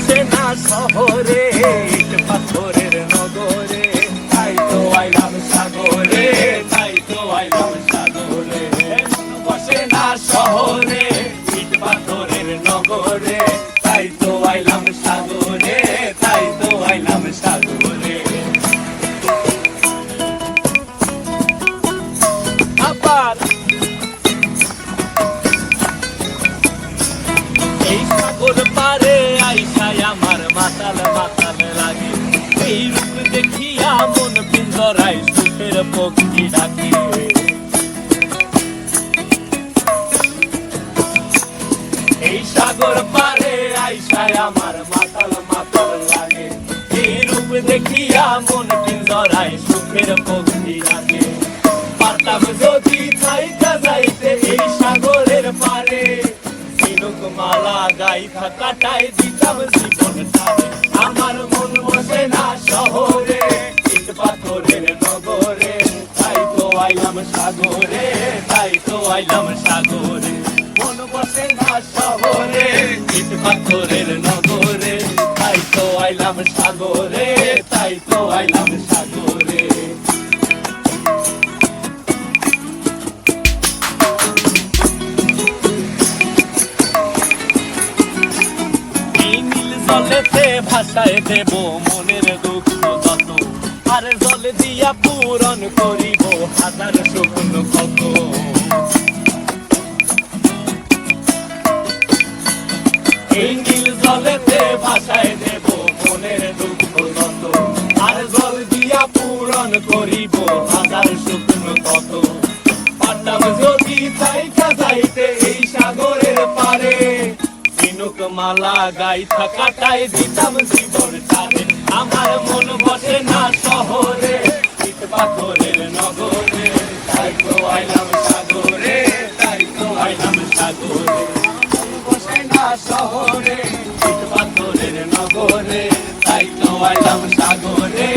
বসে না শহরে, ইট পাথরের নগরে, তাই তো আইলাম সাগরে, তাই তো আইলাম সাগরে। মন বসে না শহরে, ইট পাথরের নগরে, তাই তো আইলাম সাগরে, তাই তো আইলাম সাগরে। আবার এই সাগর পারে আইসায় আমার মাতাল মাতাল লাগে, এই রূপ দেখিয়া মন পিঞ্জরায় সুখের পক্ষী ডাকে। এই সাগর পারে আইসায় আমার মাতাল মাতাল লাগে, এই রূপ দেখিয়া মন পিঞ্জরায় সুখের পক্ষী ডাকে। পারতাম যদি থাইকা যাইতে এই সাগরের পারে, মালা গাইথা কাটাই দিতাম জীবনটারে। আমার মন বসে না শহরে, ইট পাথরের নগরে, তাই তো আইলাম সাগরে, তাই তো আইলাম সাগরে। মন বসে না শহরে, ইট পাথরের নগরে, তাই তো আইলাম সাগরে, তাই তো আইলাম সাগরে। জলেতে ভাষায় দেব মনের দুঃখ যত, আর জলে দিয়া পূরণ করিব হাজার স্বপ্ন কত। এই নীল জলেতে ভাষায় দেব মনের দুঃখ যত, আর জল দিয়া পূরণ করিব হাজার স্বপ্ন কত। পারতাম যদি থাইকা যাইতে এই সাগরের পারে, মালা গাইথা কাটাই দিতাম জীবনটারে। আমার মন বসে না শহরে, ইট পাথরের নগরে, তাই তো আইলাম সাগরে, তাই তো আইলাম সাগরে। মন বসে না শহরে, ইট পাথরের নগরে, তাই তো আইলাম সাগরে।